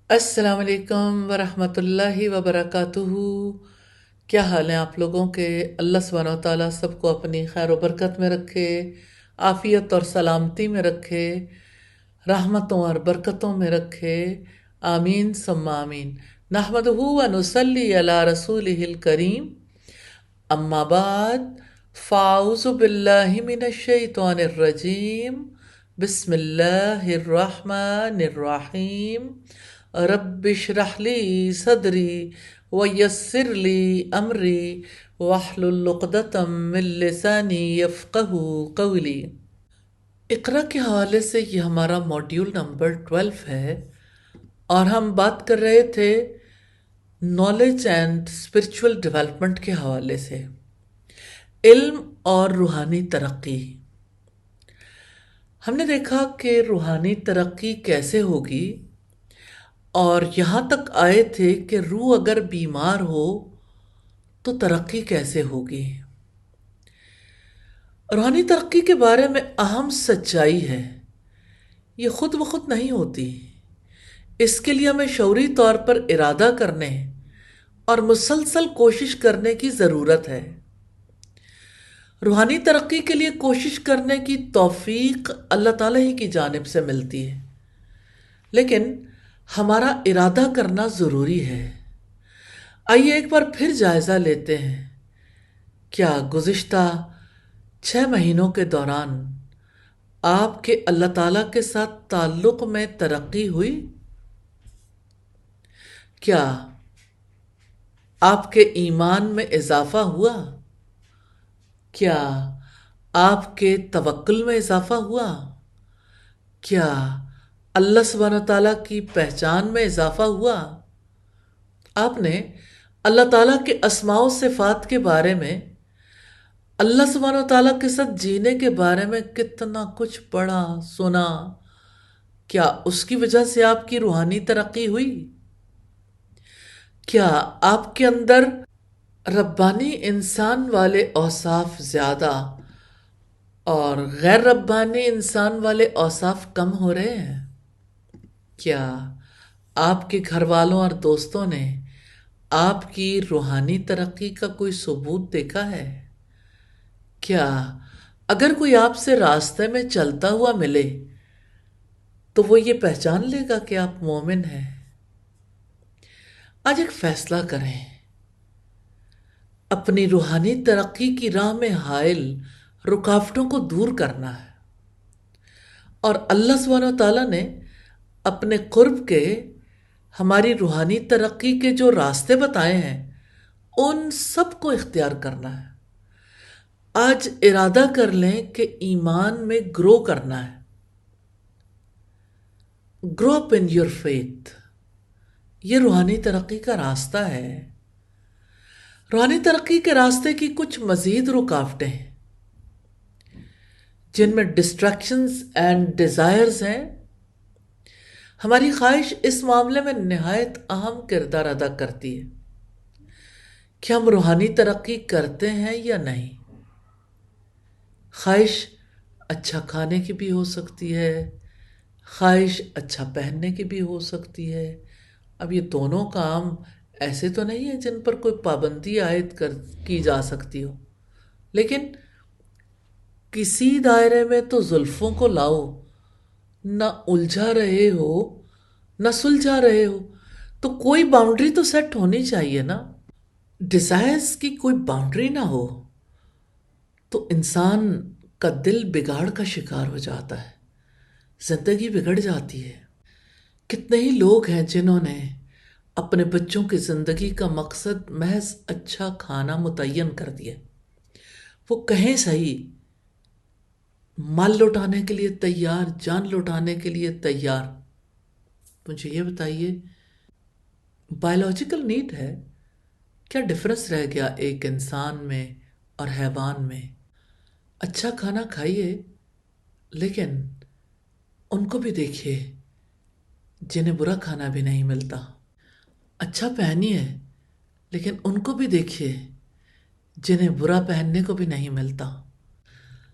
السلام علیکم ورحمۃ اللہ وبرکاتہ۔ کیا حال ہیں آپ لوگوں کے؟ اللہ سبحانہ و تعالیٰ سب کو اپنی خیر و برکت میں رکھے، عافیت اور سلامتی میں رکھے، رحمتوں اور برکتوں میں رکھے، آمین ثم آمین۔ نحمدہ و نصلی علی رسولہ الکریم، اما بعد، فاعوذ باللہ من الشیطان الرجیم، بسم اللہ الرحمن الرحیم۔ رب اشرح لی صدری ویسر لی امری واحلل عقدۃ من لسانی یفقہوا قولی۔ اقرا کے حوالے سے یہ ہمارا موڈیول نمبر 12 ہے، اور ہم بات کر رہے تھے نالج اینڈ اسپرچول ڈیولپمنٹ کے حوالے سے، علم اور روحانی ترقی۔ ہم نے دیکھا کہ روحانی ترقی کیسے ہوگی، اور یہاں تک آئے تھے کہ روح اگر بیمار ہو تو ترقی کیسے ہوگی۔ روحانی ترقی کے بارے میں اہم سچائی ہے، یہ خود بخود نہیں ہوتی، اس کے لیے ہمیں شعوری طور پر ارادہ کرنے اور مسلسل کوشش کرنے کی ضرورت ہے۔ روحانی ترقی کے لیے کوشش کرنے کی توفیق اللہ تعالیٰ ہی کی جانب سے ملتی ہے، لیکن ہمارا ارادہ کرنا ضروری ہے۔ آئیے ایک بار پھر جائزہ لیتے ہیں، کیا گزشتہ 6 مہینوں کے دوران آپ کے اللہ تعالیٰ کے ساتھ تعلق میں ترقی ہوئی؟ کیا آپ کے ایمان میں اضافہ ہوا؟ کیا آپ کے توکل میں اضافہ ہوا؟ کیا اللہ سبحانہ تعالیٰ کی پہچان میں اضافہ ہوا؟ آپ نے اللہ تعالیٰ کے اسماء و صفات کے بارے میں، اللہ سبحانہ تعالیٰ کے ساتھ جینے کے بارے میں کتنا کچھ پڑھا سنا؟ کیا اس کی وجہ سے آپ کی روحانی ترقی ہوئی؟ کیا آپ کے اندر ربانی انسان والے اوصاف زیادہ اور غیر ربانی انسان والے اوصاف کم ہو رہے ہیں؟ کیا آپ کے گھر والوں اور دوستوں نے آپ کی روحانی ترقی کا کوئی ثبوت دیکھا ہے؟ کیا اگر کوئی آپ سے راستے میں چلتا ہوا ملے تو وہ یہ پہچان لے گا کہ آپ مومن ہیں؟ آج ایک فیصلہ کریں، اپنی روحانی ترقی کی راہ میں حائل رکاوٹوں کو دور کرنا ہے، اور اللہ سبحانہ تعالیٰ نے اپنے قرب کے ہماری روحانی ترقی کے جو راستے بتائے ہیں ان سب کو اختیار کرنا ہے۔ آج ارادہ کر لیں کہ ایمان میں گرو کرنا ہے۔ گرو اپ ان یور فیتھ، یہ روحانی ترقی کا راستہ ہے۔ روحانی ترقی کے راستے کی کچھ مزید رکاوٹیں ہیں جن میں ڈسٹریکشنز اینڈ ڈیزائرز ہیں۔ ہماری خواہش اس معاملے میں نہایت اہم کردار ادا کرتی ہے کہ ہم روحانی ترقی کرتے ہیں یا نہیں۔ خواہش اچھا کھانے کی بھی ہو سکتی ہے، خواہش اچھا پہننے کی بھی ہو سکتی ہے۔ اب یہ دونوں کام ایسے تو نہیں ہیں جن پر کوئی پابندی عائد کی جا سکتی ہو، لیکن کسی دائرے میں تو زلفوں کو لاؤ، نہ الجھا رہے ہو نہ سلجھا رہے ہو، تو کوئی باؤنڈری تو سیٹ ہونی چاہیے نا۔ ڈیزائرز کی کوئی باؤنڈری نہ ہو تو انسان کا دل بگاڑ کا شکار ہو جاتا ہے، زندگی بگڑ جاتی ہے۔ کتنے ہی لوگ ہیں جنہوں نے اپنے بچوں کی زندگی کا مقصد محض اچھا کھانا متعین کر دیا، وہ کہیں صحیح مال لوٹانے کے لیے تیار، جان لوٹانے کے لیے تیار۔ مجھے یہ بتائیے، بائیولوجیکل نیڈ ہے، کیا ڈفرنس رہ گیا ایک انسان میں اور حیوان میں؟ اچھا کھانا کھائیے لیکن ان کو بھی دیکھیے جنہیں برا کھانا بھی نہیں ملتا۔ اچھا پہنیے لیکن ان کو بھی دیکھیے جنہیں برا پہننے کو بھی نہیں ملتا۔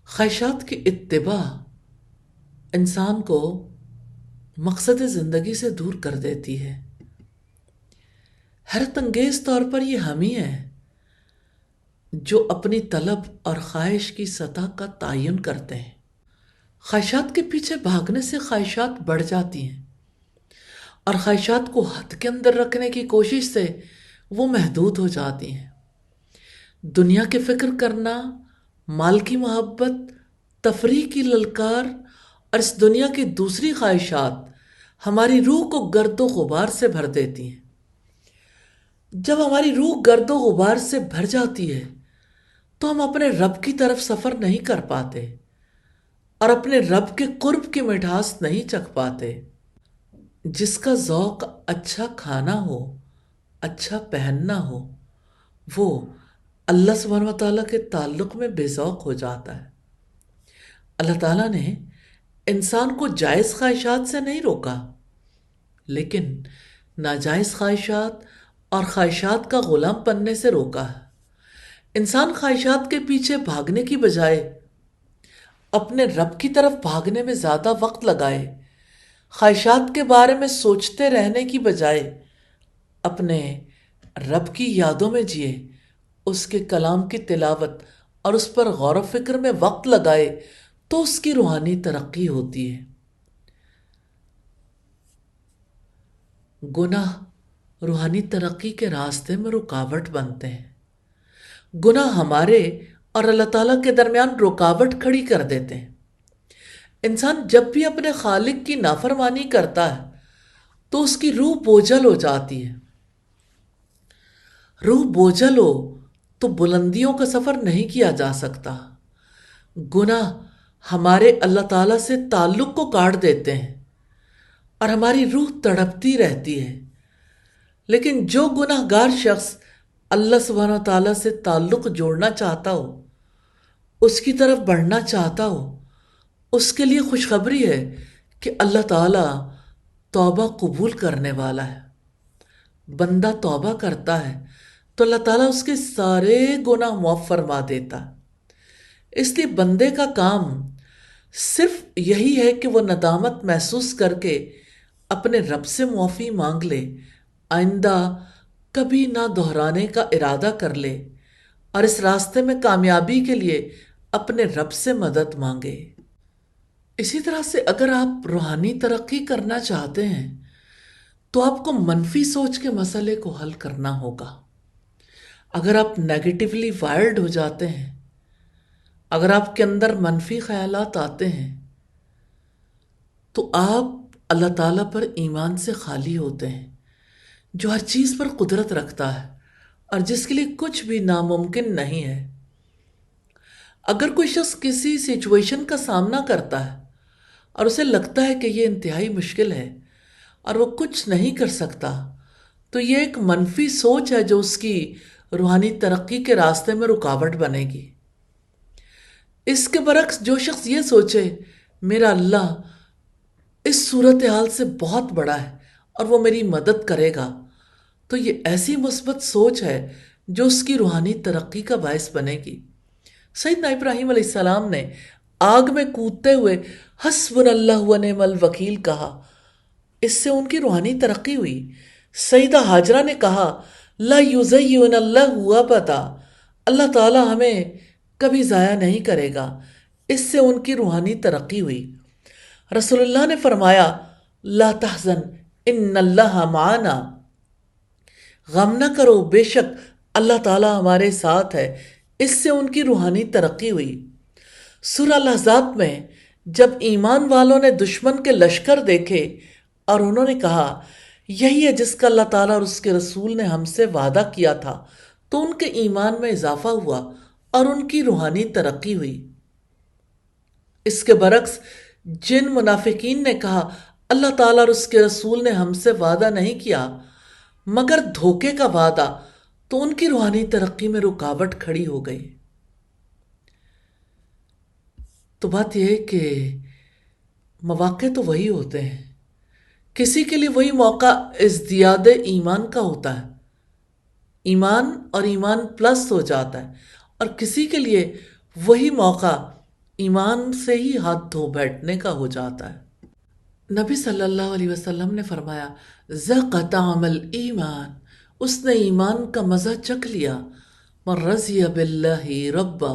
خواہشات کی اتباع انسان کو مقصد زندگی سے دور کر دیتی ہے۔ حیرت انگیز طور پر یہ ہم ہی ہیں جو اپنی طلب اور خواہش کی سطح کا تعین کرتے ہیں۔ خواہشات کے پیچھے بھاگنے سے خواہشات بڑھ جاتی ہیں، اور خواہشات کو حد کے اندر رکھنے کی کوشش سے وہ محدود ہو جاتی ہیں۔ دنیا کی فکر کرنا، مال کی محبت، تفریح کی للکار اور اس دنیا کی دوسری خواہشات ہماری روح کو گرد و غبار سے بھر دیتی ہیں۔ جب ہماری روح گرد و غبار سے بھر جاتی ہے تو ہم اپنے رب کی طرف سفر نہیں کر پاتے اور اپنے رب کے قرب کی مٹھاس نہیں چکھ پاتے۔ جس کا ذوق اچھا کھانا ہو، اچھا پہننا ہو، وہ اللہ سبحانہ وتعالیٰ کے تعلق میں بے ذوق ہو جاتا ہے۔ اللہ تعالیٰ نے انسان کو جائز خواہشات سے نہیں روکا، لیکن ناجائز خواہشات اور خواہشات کا غلام بننے سے روکا ہے۔ انسان خواہشات کے پیچھے بھاگنے کی بجائے اپنے رب کی طرف بھاگنے میں زیادہ وقت لگائے، خواہشات کے بارے میں سوچتے رہنے کی بجائے اپنے رب کی یادوں میں جیے، اس کے کلام کی تلاوت اور اس پر غور و فکر میں وقت لگائے تو اس کی روحانی ترقی ہوتی ہے۔ گناہ روحانی ترقی کے راستے میں رکاوٹ بنتے ہیں۔ گناہ ہمارے اور اللہ تعالیٰ کے درمیان رکاوٹ کھڑی کر دیتے ہیں۔ انسان جب بھی اپنے خالق کی نافرمانی کرتا ہے تو اس کی روح بوجھل ہو جاتی ہے۔ روح بوجھل ہو تو بلندیوں کا سفر نہیں کیا جا سکتا۔ گناہ ہمارے اللہ تعالیٰ سے تعلق کو کاٹ دیتے ہیں اور ہماری روح تڑپتی رہتی ہے۔ لیکن جو گناہ گار شخص اللہ سبحانہ تعالیٰ سے تعلق جوڑنا چاہتا ہو، اس کی طرف بڑھنا چاہتا ہو، اس کے لیے خوشخبری ہے کہ اللہ تعالیٰ توبہ قبول کرنے والا ہے۔ بندہ توبہ کرتا ہے تو اللہ تعالیٰ اس کے سارے گناہ معاف فرما دیتا ہے۔ اس لیے بندے کا کام صرف یہی ہے کہ وہ ندامت محسوس کر کے اپنے رب سے معافی مانگ لے، آئندہ کبھی نہ دہرانے کا ارادہ کر لے اور اس راستے میں کامیابی کے لیے اپنے رب سے مدد مانگے۔ اسی طرح سے اگر آپ روحانی ترقی کرنا چاہتے ہیں تو آپ کو منفی سوچ کے مسئلے کو حل کرنا ہوگا۔ اگر آپ نیگیٹیولی وائرڈ ہو جاتے ہیں، اگر آپ کے اندر منفی خیالات آتے ہیں تو آپ اللہ تعالیٰ پر ایمان سے خالی ہوتے ہیں، جو ہر چیز پر قدرت رکھتا ہے اور جس کے لیے کچھ بھی ناممکن نہیں ہے۔ اگر کوئی شخص کسی سچویشن کا سامنا کرتا ہے اور اسے لگتا ہے کہ یہ انتہائی مشکل ہے اور وہ کچھ نہیں کر سکتا، تو یہ ایک منفی سوچ ہے جو اس کی روحانی ترقی کے راستے میں رکاوٹ بنے گی۔ اس کے برعکس جو شخص یہ سوچے میرا اللہ اس صورتحال سے بہت بڑا ہے اور وہ میری مدد کرے گا، تو یہ ایسی مثبت سوچ ہے جو اس کی روحانی ترقی کا باعث بنے گی۔ سیدنا ابراہیم علیہ السلام نے آگ میں کودتے ہوئے حسبنا اللہ و نعم الوکیل کہا، اس سے ان کی روحانی ترقی ہوئی۔ سیدہ ہاجرہ نے کہا لا یضیعن اللہ ابدا، اللہ تعالیٰ ہمیں کبھی ضائع نہیں کرے گا، اس سے ان کی روحانی ترقی ہوئی۔ رسول اللہ نے فرمایا لا تحزن ان اللہ معنا، غم نہ کرو بے شک اللہ تعالیٰ ہمارے ساتھ ہے، اس سے ان کی روحانی ترقی ہوئی۔ سورہ الاحزاب میں جب ایمان والوں نے دشمن کے لشکر دیکھے اور انہوں نے کہا یہی ہے جس کا اللہ تعالیٰ اور اس کے رسول نے ہم سے وعدہ کیا تھا، تو ان کے ایمان میں اضافہ ہوا اور ان کی روحانی ترقی ہوئی۔ اس کے برعکس جن منافقین نے کہا اللہ تعالیٰ اور اس کے رسول نے ہم سے وعدہ نہیں کیا مگر دھوکے کا وعدہ، تو ان کی روحانی ترقی میں رکاوٹ کھڑی ہو گئی۔ تو بات یہ ہے کہ مواقع تو وہی ہوتے ہیں، کسی کے لیے وہی موقع ازدیاد ایمان کا ہوتا ہے، ایمان اور ایمان پلس ہو جاتا ہے، اور کسی کے لیے وہی موقع ایمان سے ہی ہاتھ دھو بیٹھنے کا ہو جاتا ہے۔ نبی صلی اللہ علیہ وسلم نے فرمایا ذاق طعم الایمان اس نے ایمان کا مزہ چکھ لیا۔ من رضی باللہ ربا،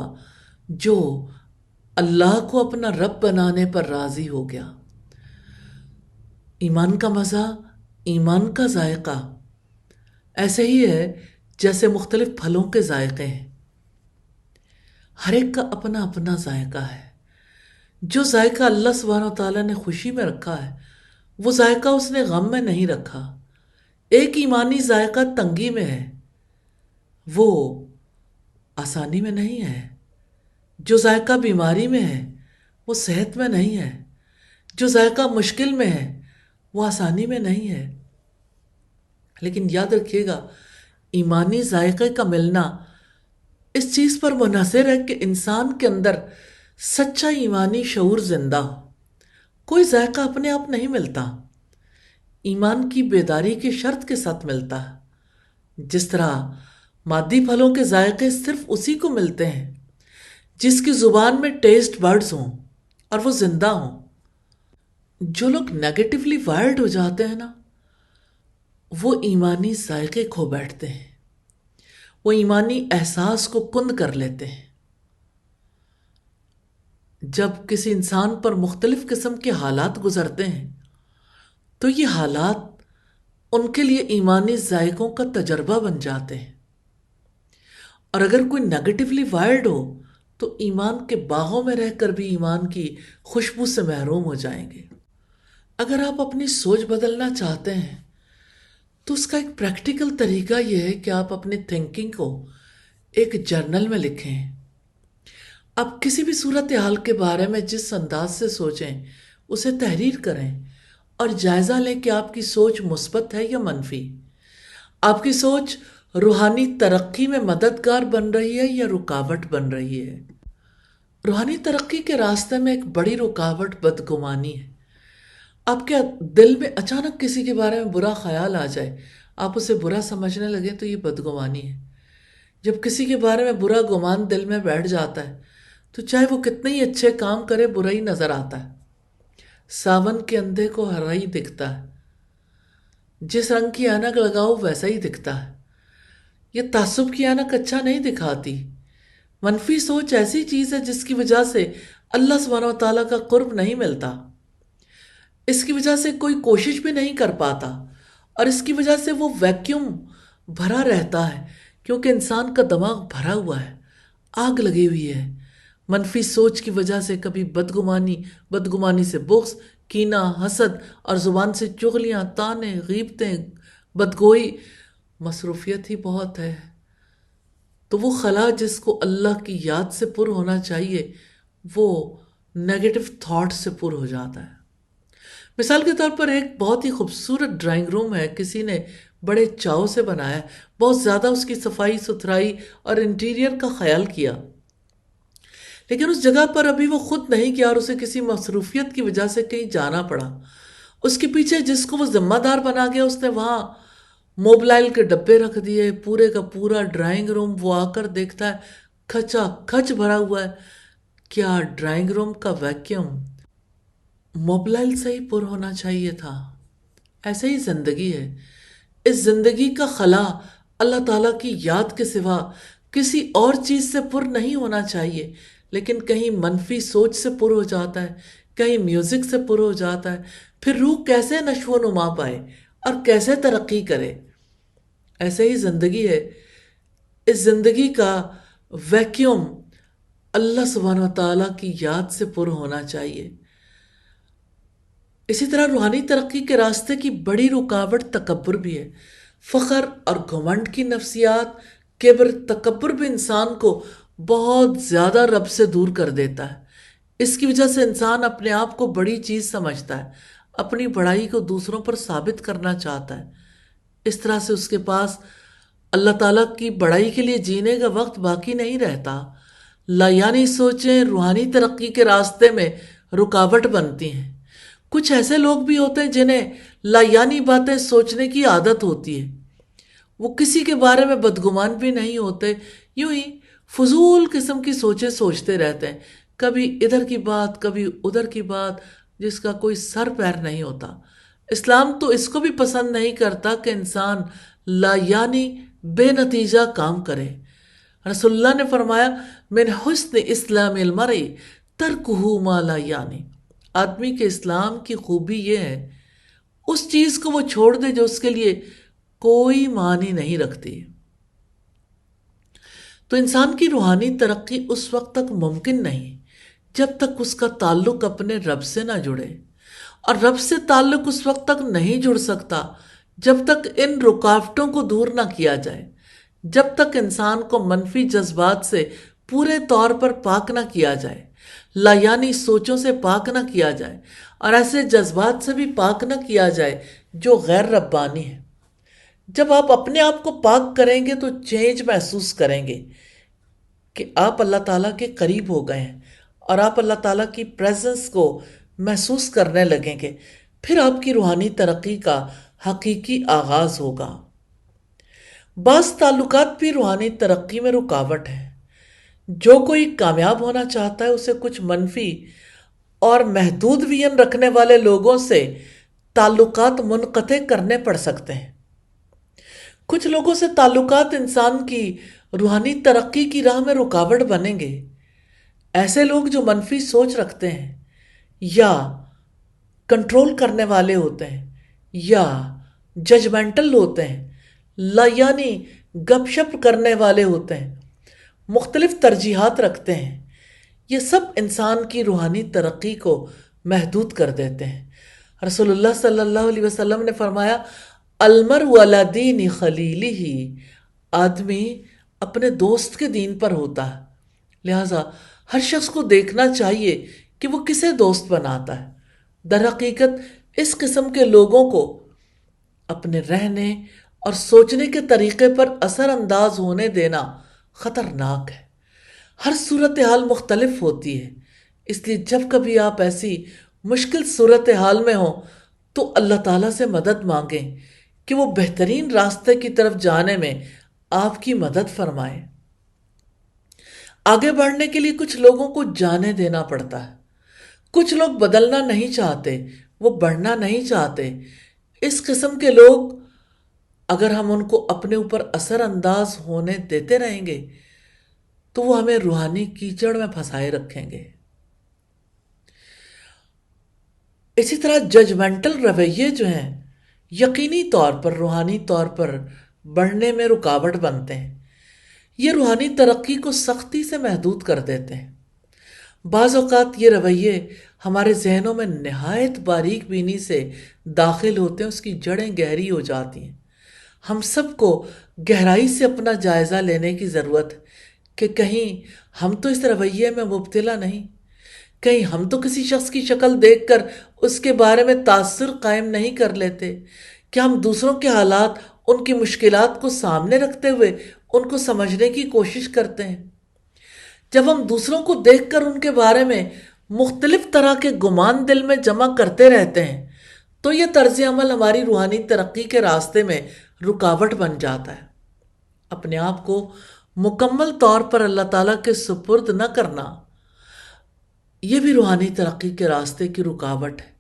جو اللہ کو اپنا رب بنانے پر راضی ہو گیا۔ ایمان کا مزہ، ایمان کا ذائقہ ایسے ہی ہے جیسے مختلف پھلوں کے ذائقے ہیں، ہر ایک کا اپنا اپنا ذائقہ ہے۔ جو ذائقہ اللہ سبحانہ و تعالیٰ نے خوشی میں رکھا ہے، وہ ذائقہ اس نے غم میں نہیں رکھا۔ ایک ایمانی ذائقہ تنگی میں ہے، وہ آسانی میں نہیں ہے۔ جو ذائقہ بیماری میں ہے، وہ صحت میں نہیں ہے۔ جو ذائقہ مشکل میں ہے، وہ آسانی میں نہیں ہے۔ لیکن یاد رکھیے گا، ایمانی ذائقے کا ملنا اس چیز پر منحصر ہے کہ انسان کے اندر سچا ایمانی شعور زندہ ہو۔ کوئی ذائقہ اپنے آپ نہیں ملتا، ایمان کی بیداری کی شرط کے ساتھ ملتا ہے۔ جس طرح مادی پھلوں کے ذائقے صرف اسی کو ملتے ہیں جس کی زبان میں ٹیسٹ برڈز ہوں اور وہ زندہ ہوں۔ جو لوگ نیگیٹیولی وائرڈ ہو جاتے ہیں نا، وہ ایمانی ذائقے کھو بیٹھتے ہیں، وہ ایمانی احساس کو کند کر لیتے ہیں۔ جب کسی انسان پر مختلف قسم کے حالات گزرتے ہیں تو یہ حالات ان کے لیے ایمانی ذائقوں کا تجربہ بن جاتے ہیں، اور اگر کوئی نیگیٹیولی وائرڈ ہو تو ایمان کے باغوں میں رہ کر بھی ایمان کی خوشبو سے محروم ہو جائیں گے۔ اگر آپ اپنی سوچ بدلنا چاہتے ہیں تو اس کا ایک پریکٹیکل طریقہ یہ ہے کہ آپ اپنی تھنکنگ کو ایک جرنل میں لکھیں۔ آپ کسی بھی صورتحال کے بارے میں جس انداز سے سوچیں اسے تحریر کریں اور جائزہ لیں کہ آپ کی سوچ مثبت ہے یا منفی۔ آپ کی سوچ روحانی ترقی میں مددگار بن رہی ہے یا رکاوٹ بن رہی ہے۔ روحانی ترقی کے راستے میں ایک بڑی رکاوٹ بدگمانی ہے۔ آپ کے دل میں اچانک کسی کے بارے میں برا خیال آ جائے، آپ اسے برا سمجھنے لگیں تو یہ بدگمانی ہے۔ جب کسی کے بارے میں برا گمان دل میں بیٹھ جاتا ہے تو چاہے وہ کتنے ہی اچھے کام کرے، برا ہی نظر آتا ہے۔ ساون کے اندھے کو ہرا ہی دکھتا ہے، جس رنگ کی اینک لگاؤ ویسا ہی دکھتا ہے۔ یہ تعصب کی اینک اچھا نہیں دکھاتی۔ منفی سوچ ایسی چیز ہے جس کی وجہ سے اللہ سبحانہ و تعالیٰ کا قرب نہیں ملتا، اس کی وجہ سے کوئی کوشش بھی نہیں کر پاتا، اور اس کی وجہ سے وہ ویکیوم بھرا رہتا ہے، کیونکہ انسان کا دماغ بھرا ہوا ہے، آگ لگی ہوئی ہے۔ منفی سوچ کی وجہ سے کبھی بدگمانی سے بغض، کینہ، حسد، اور زبان سے چغلیاں، طعنے، غیبتیں، بدگوئی، مصروفیت ہی بہت ہے۔ تو وہ خلا جس کو اللہ کی یاد سے پر ہونا چاہیے، وہ نیگیٹو تھاٹ سے پر ہو جاتا ہے۔ مثال کے طور پر ایک بہت ہی خوبصورت ڈرائنگ روم ہے، کسی نے بڑے چاؤ سے بنایا ہے، بہت زیادہ اس کی صفائی ستھرائی اور انٹیریئر کا خیال کیا، لیکن اس جگہ پر ابھی وہ خود نہیں گیا اور اسے کسی مصروفیت کی وجہ سے کہیں جانا پڑا۔ اس کے پیچھے جس کو وہ ذمہ دار بنا گیا، اس نے وہاں موبلائل کے ڈبے رکھ دیے، پورے کا پورا ڈرائنگ روم وہ آ کر دیکھتا ہے کھچا کھچ بھرا ہوا ہے۔ کیا ڈرائنگ روم کا ویکیوم موبلائل سے ہی پر ہونا چاہیے تھا؟ ایسے ہی زندگی ہے، اس زندگی کا خلا اللہ تعالیٰ کی یاد کے سوا کسی اور چیز سے پر نہیں ہونا چاہیے، لیکن کہیں منفی سوچ سے پر ہو جاتا ہے، کہیں میوزک سے پر ہو جاتا ہے۔ پھر روح کیسے نشو و نما پائے اور کیسے ترقی کرے؟ ایسے ہی زندگی ہے، اس زندگی کا ویکیوم اللہ سبحانہ و تعالیٰ کی یاد سے پر ہونا چاہیے۔ اسی طرح روحانی ترقی کے راستے کی بڑی رکاوٹ تکبر بھی ہے۔ فخر اور گھمنڈ کی نفسیات، کبر، تکبر بھی انسان کو بہت زیادہ رب سے دور کر دیتا ہے۔ اس کی وجہ سے انسان اپنے آپ کو بڑی چیز سمجھتا ہے، اپنی بڑائی کو دوسروں پر ثابت کرنا چاہتا ہے۔ اس طرح سے اس کے پاس اللہ تعالیٰ کی بڑائی کے لیے جینے کا وقت باقی نہیں رہتا۔ لایانی سوچیں روحانی ترقی کے راستے میں رکاوٹ بنتی ہیں۔ کچھ ایسے لوگ بھی ہوتے ہیں جنہیں لایانی باتیں سوچنے کی عادت ہوتی ہے، وہ کسی کے بارے میں بدگمان بھی نہیں ہوتے، یوں ہی فضول قسم کی سوچیں سوچتے رہتے ہیں، کبھی ادھر کی بات کبھی ادھر کی بات، جس کا کوئی سر پیر نہیں ہوتا۔ اسلام تو اس کو بھی پسند نہیں کرتا کہ انسان لا یعنی بے نتیجہ کام کرے۔ رسول اللہ نے فرمایا من حسن اسلام المرء ترکہ ما لا یعنی، آدمی کے اسلام کی خوبی یہ ہے اس چیز کو وہ چھوڑ دے جو اس کے لیے کوئی معنی نہیں رکھتی۔ تو انسان کی روحانی ترقی اس وقت تک ممکن نہیں جب تک اس کا تعلق اپنے رب سے نہ جڑے، اور رب سے تعلق اس وقت تک نہیں جڑ سکتا جب تک ان رکاوٹوں کو دور نہ کیا جائے، جب تک انسان کو منفی جذبات سے پورے طور پر پاک نہ کیا جائے، لا یعنی سوچوں سے پاک نہ کیا جائے، اور ایسے جذبات سے بھی پاک نہ کیا جائے جو غیر ربانی ہیں۔ جب آپ اپنے آپ کو پاک کریں گے تو چینج محسوس کریں گے کہ آپ اللہ تعالیٰ کے قریب ہو گئے ہیں، اور آپ اللہ تعالیٰ کی پریزنس کو محسوس کرنے لگیں گے، پھر آپ کی روحانی ترقی کا حقیقی آغاز ہوگا۔ بعض تعلقات بھی روحانی ترقی میں رکاوٹ ہیں۔ جو کوئی کامیاب ہونا چاہتا ہے اسے کچھ منفی اور محدود ویژن رکھنے والے لوگوں سے تعلقات منقطع کرنے پڑ سکتے ہیں۔ کچھ لوگوں سے تعلقات انسان کی روحانی ترقی کی راہ میں رکاوٹ بنیں گے۔ ایسے لوگ جو منفی سوچ رکھتے ہیں یا کنٹرول کرنے والے ہوتے ہیں یا ججمنٹل ہوتے ہیں، لا یعنی گپ شپ کرنے والے ہوتے ہیں، مختلف ترجیحات رکھتے ہیں، یہ سب انسان کی روحانی ترقی کو محدود کر دیتے ہیں۔ رسول اللہ صلی اللہ علیہ وسلم نے فرمایا المرء علی دین خلیلہ، آدمی اپنے دوست کے دین پر ہوتا ہے، لہٰذا ہر شخص کو دیکھنا چاہیے کہ وہ کسے دوست بناتا ہے۔ در حقیقت اس قسم کے لوگوں کو اپنے رہنے اور سوچنے کے طریقے پر اثر انداز ہونے دینا خطرناک ہے۔ ہر صورتحال مختلف ہوتی ہے، اس لیے جب کبھی آپ ایسی مشکل صورتحال میں ہوں تو اللہ تعالیٰ سے مدد مانگیں کہ وہ بہترین راستے کی طرف جانے میں آپ کی مدد فرمائے۔ آگے بڑھنے کے لیے کچھ لوگوں کو جانے دینا پڑتا ہے۔ کچھ لوگ بدلنا نہیں چاہتے، وہ بڑھنا نہیں چاہتے۔ اس قسم کے لوگ اگر ہم ان کو اپنے اوپر اثر انداز ہونے دیتے رہیں گے تو وہ ہمیں روحانی کیچڑ میں پھنسائے رکھیں گے۔ اسی طرح ججمنٹل رویے جو ہیں یقینی طور پر روحانی طور پر بڑھنے میں رکاوٹ بنتے ہیں، یہ روحانی ترقی کو سختی سے محدود کر دیتے ہیں۔ بعض اوقات یہ رویے ہمارے ذہنوں میں نہایت باریک بینی سے داخل ہوتے ہیں، اس کی جڑیں گہری ہو جاتی ہیں۔ ہم سب کو گہرائی سے اپنا جائزہ لینے کی ضرورت ہے کہ کہیں ہم تو اس رویے میں مبتلا نہیں، کہیں ہم تو کسی شخص کی شکل دیکھ کر اس کے بارے میں تاثر قائم نہیں کر لیتے، کہ ہم دوسروں کے حالات، ان کی مشکلات کو سامنے رکھتے ہوئے ان کو سمجھنے کی کوشش کرتے ہیں۔ جب ہم دوسروں کو دیکھ کر ان کے بارے میں مختلف طرح کے گمان دل میں جمع کرتے رہتے ہیں تو یہ طرز عمل ہماری روحانی ترقی کے راستے میں رکاوٹ بن جاتا ہے۔ اپنے آپ کو مکمل طور پر اللہ تعالیٰ کے سپرد نہ کرنا، یہ بھی روحانی ترقی کے راستے کی رکاوٹ ہے۔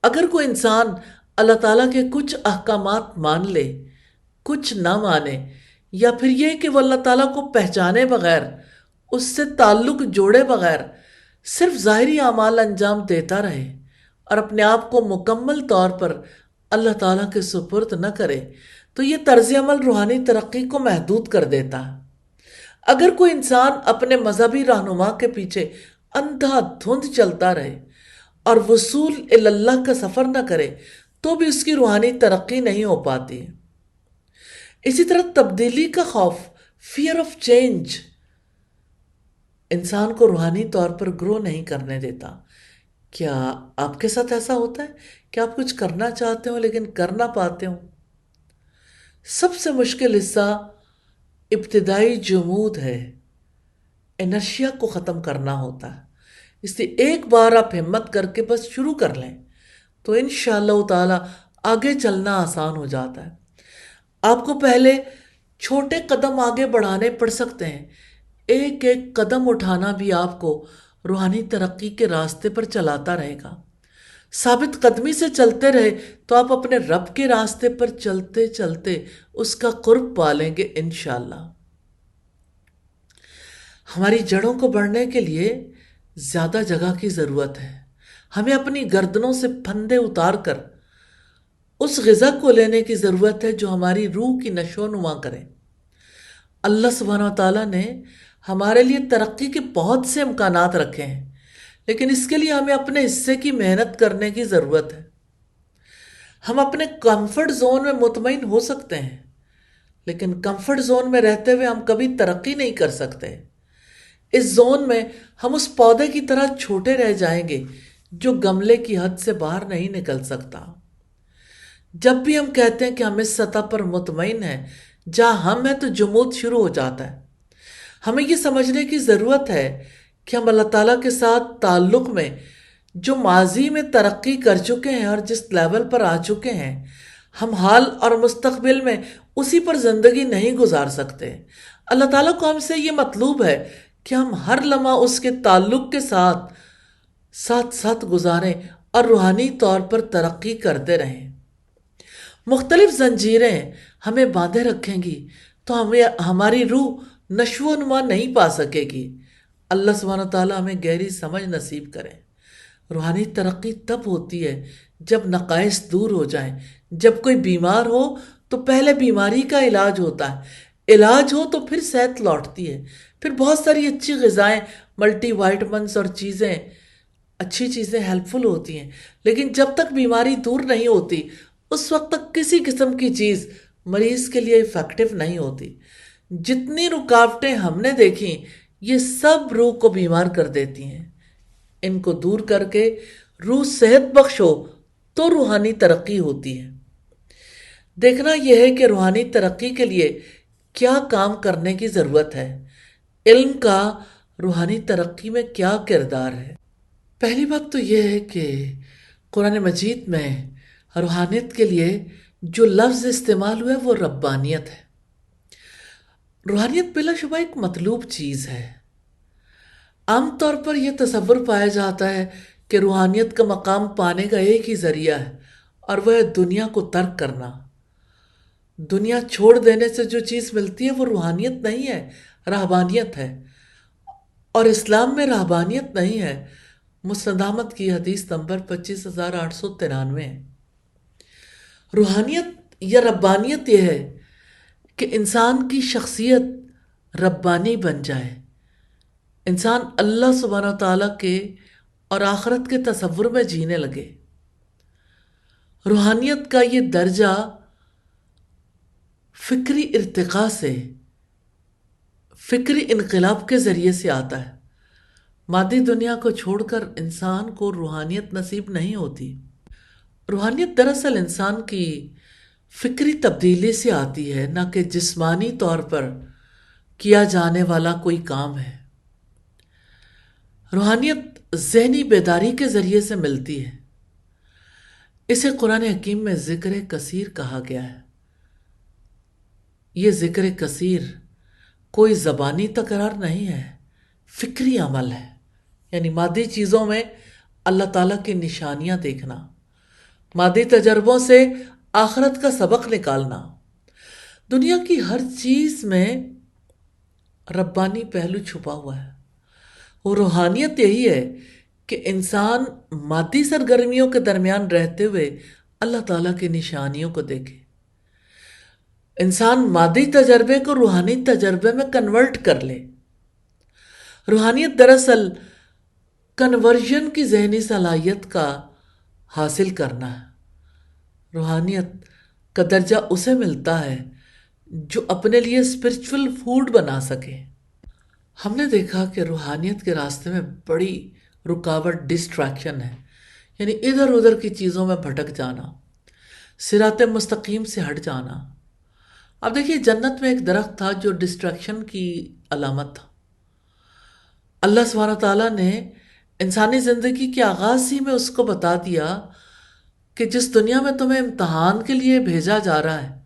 اگر کوئی انسان اللہ تعالیٰ کے کچھ احکامات مان لے، کچھ نہ مانے، یا پھر یہ کہ وہ اللہ تعالیٰ کو پہچانے بغیر، اس سے تعلق جوڑے بغیر صرف ظاہری اعمال انجام دیتا رہے اور اپنے آپ کو مکمل طور پر اللہ تعالیٰ کے سپرد نہ کرے تو یہ طرز عمل روحانی ترقی کو محدود کر دیتا ہے۔ اگر کوئی انسان اپنے مذہبی رہنما کے پیچھے اندھا دھند چلتا رہے اور وصول اللہ کا سفر نہ کرے تو بھی اس کی روحانی ترقی نہیں ہو پاتی۔ اسی طرح تبدیلی کا خوف، فیئر آف چینج، انسان کو روحانی طور پر گرو نہیں کرنے دیتا۔ کیا آپ کے ساتھ ایسا ہوتا ہے کہ آپ کچھ کرنا چاہتے ہو لیکن کر نہ پاتے ہو؟ سب سے مشکل حصہ ابتدائی جمود ہے، انرشیا کو ختم کرنا ہوتا ہے۔ اس لیے ایک بار آپ ہمت کر کے بس شروع کر لیں تو انشاءاللہ تعالی آگے چلنا آسان ہو جاتا ہے۔ آپ کو پہلے چھوٹے قدم آگے بڑھانے پڑ سکتے ہیں، ایک ایک قدم اٹھانا بھی آپ کو روحانی ترقی کے راستے پر چلاتا رہے گا۔ ثابت قدمی سے چلتے رہے تو آپ اپنے رب کے راستے پر چلتے چلتے اس کا قرب پالیں گے انشاءاللہ۔ ہماری جڑوں کو بڑھنے کے لیے زیادہ جگہ کی ضرورت ہے۔ ہمیں اپنی گردنوں سے پھندے اتار کر اس غذا کو لینے کی ضرورت ہے جو ہماری روح کی نشو و نما کرے۔ اللہ سبحانہ و تعالیٰ نے ہمارے لیے ترقی کے بہت سے امکانات رکھے ہیں، لیکن اس کے لیے ہمیں اپنے حصے کی محنت کرنے کی ضرورت ہے۔ ہم اپنے کمفرٹ زون میں مطمئن ہو سکتے ہیں، لیکن کمفرٹ زون میں رہتے ہوئے ہم کبھی ترقی نہیں کر سکتے۔ اس زون میں ہم اس پودے کی طرح چھوٹے رہ جائیں گے جو گملے کی حد سے باہر نہیں نکل سکتا۔ جب بھی ہم کہتے ہیں کہ ہم اس سطح پر مطمئن ہیں جہاں ہم ہیں تو جمود شروع ہو جاتا ہے۔ ہمیں یہ سمجھنے کی ضرورت ہے کہ ہم اللہ تعالیٰ کے ساتھ تعلق میں جو ماضی میں ترقی کر چکے ہیں اور جس لیول پر آ چکے ہیں، ہم حال اور مستقبل میں اسی پر زندگی نہیں گزار سکتے۔ اللہ تعالیٰ کو ہم سے یہ مطلوب ہے کہ ہم ہر لمحہ اس کے تعلق کے ساتھ ساتھ گزاریں اور روحانی طور پر ترقی کرتے رہیں۔ مختلف زنجیریں ہمیں باندھے رکھیں گی تو ہماری روح نشو و نما نہیں پا سکے گی۔ اللہ سبحانہ تعالیٰ ہمیں گہری سمجھ نصیب کرے۔ روحانی ترقی تب ہوتی ہے جب نقائص دور ہو جائیں۔ جب کوئی بیمار ہو تو پہلے بیماری کا علاج ہوتا ہے، علاج ہو تو پھر صحت لوٹتی ہے، پھر بہت ساری اچھی غذائیں، ملٹی وائٹمنس اور اچھی چیزیں ہیلپ فل ہوتی ہیں۔ لیکن جب تک بیماری دور نہیں ہوتی اس وقت تک کسی قسم کی چیز مریض کے لیے افیکٹو نہیں ہوتی۔ جتنی رکاوٹیں ہم نے دیکھیں یہ سب روح کو بیمار کر دیتی ہیں۔ ان کو دور کر کے روح صحت بخش ہو تو روحانی ترقی ہوتی ہے۔ دیکھنا یہ ہے کہ روحانی ترقی کے لیے کیا کام کرنے کی ضرورت ہے، علم کا روحانی ترقی میں کیا کردار ہے۔ پہلی بات تو یہ ہے کہ قرآن مجید میں روحانیت کے لیے جو لفظ استعمال ہوا ہے وہ ربانیت ہے۔ روحانیت بلا شبہ ایک مطلوب چیز ہے۔ عام طور پر یہ تصور پایا جاتا ہے کہ روحانیت کا مقام پانے کا ایک ہی ذریعہ ہے اور وہ ہے دنیا کو ترک کرنا۔ دنیا چھوڑ دینے سے جو چیز ملتی ہے وہ روحانیت نہیں ہے، رہبانیت ہے۔ اور اسلام میں رہبانیت نہیں ہے۔ مسند احمد کی حدیث نمبر 25893 ہے۔ روحانیت یا ربانیت یہ ہے کہ انسان کی شخصیت ربانی بن جائے، انسان اللہ سبحانہ تعالیٰ کے اور آخرت کے تصور میں جینے لگے۔ روحانیت کا یہ درجہ فکری ارتقاء سے، فکری انقلاب کے ذریعے سے آتا ہے۔ مادی دنیا کو چھوڑ کر انسان کو روحانیت نصیب نہیں ہوتی۔ روحانیت دراصل انسان کی فکری تبدیلی سے آتی ہے، نہ کہ جسمانی طور پر کیا جانے والا کوئی کام ہے۔ روحانیت ذہنی بیداری کے ذریعے سے ملتی ہے۔ اسے قرآن حکیم میں ذکر کثیر کہا گیا ہے۔ یہ ذکر کثیر کوئی زبانی تکرار نہیں ہے، فکری عمل ہے، یعنی مادی چیزوں میں اللہ تعالیٰ کی نشانیاں دیکھنا، مادی تجربوں سے آخرت کا سبق نکالنا۔ دنیا کی ہر چیز میں ربانی پہلو چھپا ہوا ہے۔ وہ روحانیت یہی ہے کہ انسان مادی سرگرمیوں کے درمیان رہتے ہوئے اللہ تعالیٰ کی نشانیوں کو دیکھے۔ انسان مادی تجربے کو روحانی تجربے میں کنورٹ کر لے۔ روحانیت دراصل کنورژن کی ذہنی صلاحیت کا حاصل کرنا ہے۔ روحانیت کا درجہ اسے ملتا ہے جو اپنے لیے اسپرچول فوڈ بنا سکے۔ ہم نے دیکھا کہ روحانیت کے راستے میں بڑی رکاوٹ ڈسٹریکشن ہے، یعنی ادھر ادھر کی چیزوں میں بھٹک جانا، صراط مستقیم سے ہٹ جانا۔ اب دیکھیے جنت میں ایک درخت تھا جو ڈسٹریکشن کی علامت تھا۔ اللہ سبحانہ تعالیٰ نے انسانی زندگی کے آغاز ہی میں اس کو بتا دیا کہ جس دنیا میں تمہیں امتحان کے لیے بھیجا جا رہا ہے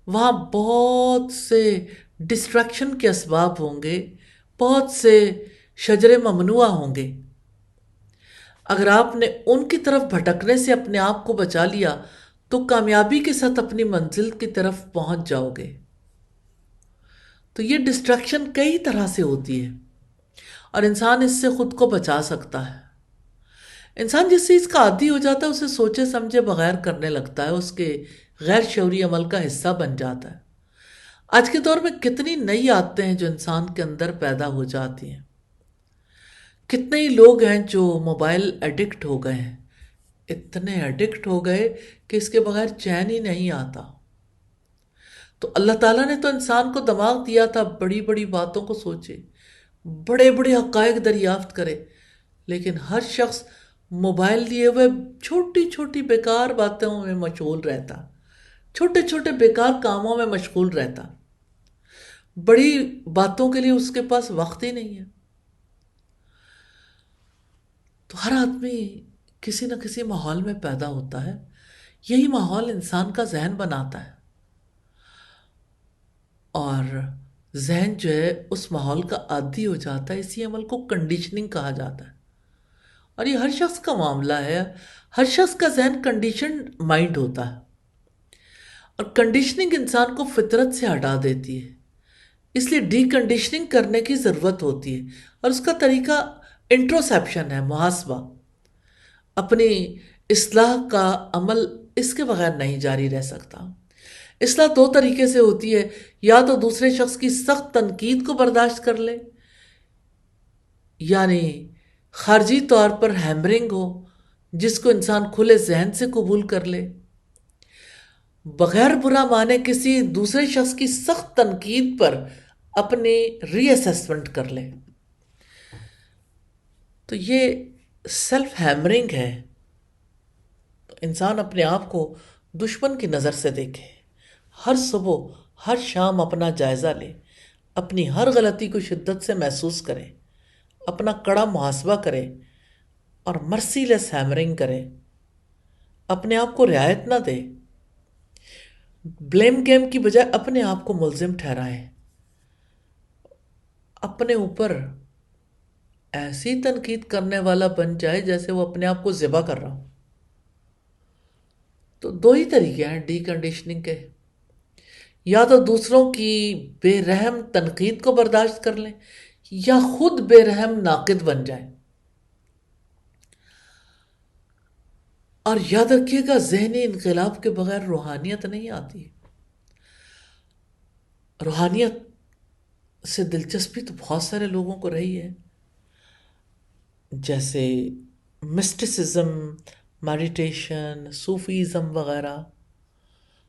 وہاں بہت سے ڈسٹریکشن کے اسباب ہوں گے، بہت سے شجر ممنوع ہوں گے۔ اگر آپ نے ان کی طرف بھٹکنے سے اپنے آپ کو بچا لیا تو کامیابی کے ساتھ اپنی منزل کی طرف پہنچ جاؤ گے۔ تو یہ ڈسٹریکشن کئی طرح سے ہوتی ہے اور انسان اس سے خود کو بچا سکتا ہے۔ انسان جس چیز کا عادی ہو جاتا ہے اسے سوچے سمجھے بغیر کرنے لگتا ہے، اس کے غیر شعوری عمل کا حصہ بن جاتا ہے۔ آج کے دور میں کتنی نئی عادتیں ہیں جو انسان کے اندر پیدا ہو جاتی ہیں۔ کتنے ہی لوگ ہیں جو موبائل ایڈکٹ ہو گئے ہیں، اتنے ایڈکٹ ہو گئے کہ اس کے بغیر چین ہی نہیں آتا۔ تو اللہ تعالیٰ نے تو انسان کو دماغ دیا تھا بڑی بڑی باتوں کو سوچے، بڑے بڑے حقائق دریافت کرے، لیکن ہر شخص موبائل لیے ہوئے چھوٹی چھوٹی بیکار باتوں میں مشغول رہتا، چھوٹے چھوٹے بیکار کاموں میں مشغول رہتا، بڑی باتوں کے لیے اس کے پاس وقت ہی نہیں ہے۔ تو ہر آدمی کسی نہ کسی ماحول میں پیدا ہوتا ہے، یہی ماحول انسان کا ذہن بناتا ہے، اور ذہن جو ہے اس ماحول کا عادی ہو جاتا ہے۔ اسی عمل کو کنڈیشننگ کہا جاتا ہے، اور یہ ہر شخص کا معاملہ ہے۔ ہر شخص کا ذہن کنڈیشنڈ مائنڈ ہوتا ہے، اور کنڈیشننگ انسان کو فطرت سے ہٹا دیتی ہے، اس لیے ڈی کنڈیشننگ کرنے کی ضرورت ہوتی ہے، اور اس کا طریقہ انٹروسیپشن ہے، محاسبہ۔ اپنی اصلاح کا عمل اس کے بغیر نہیں جاری رہ سکتا۔ اصلاح دو طریقے سے ہوتی ہے، یا تو دوسرے شخص کی سخت تنقید کو برداشت کر لے، یعنی خارجی طور پر ہیمرنگ ہو جس کو انسان کھلے ذہن سے قبول کر لے، بغیر برا مانے کسی دوسرے شخص کی سخت تنقید پر اپنی ری اسیسمنٹ کر لے۔ تو یہ سیلف ہیمرنگ ہے۔ انسان اپنے آپ کو دشمن کی نظر سے دیکھے، ہر صبح ہر شام اپنا جائزہ لے، اپنی ہر غلطی کو شدت سے محسوس کرے، اپنا کڑا محاسبہ کرے اور مرسی لیس ہیمرنگ کرے، اپنے آپ کو رعایت نہ دے، بلیم گیم کی بجائے اپنے آپ کو ملزم ٹھہرائے، اپنے اوپر ایسی تنقید کرنے والا بن جائے جیسے وہ اپنے آپ کو ذبح کر رہا ہو۔ تو دو ہی طریقے ہیں ڈی کنڈیشننگ کے، یا تو دوسروں کی بے رحم تنقید کو برداشت کر لیں، یا خود بے رحم ناقد بن جائیں۔ اور یاد رکھیے گا، ذہنی انقلاب کے بغیر روحانیت نہیں آتی۔ روحانیت سے دلچسپی تو بہت سارے لوگوں کو رہی ہے، جیسے مسٹسزم، میڈیٹیشن، صوفیزم وغیرہ،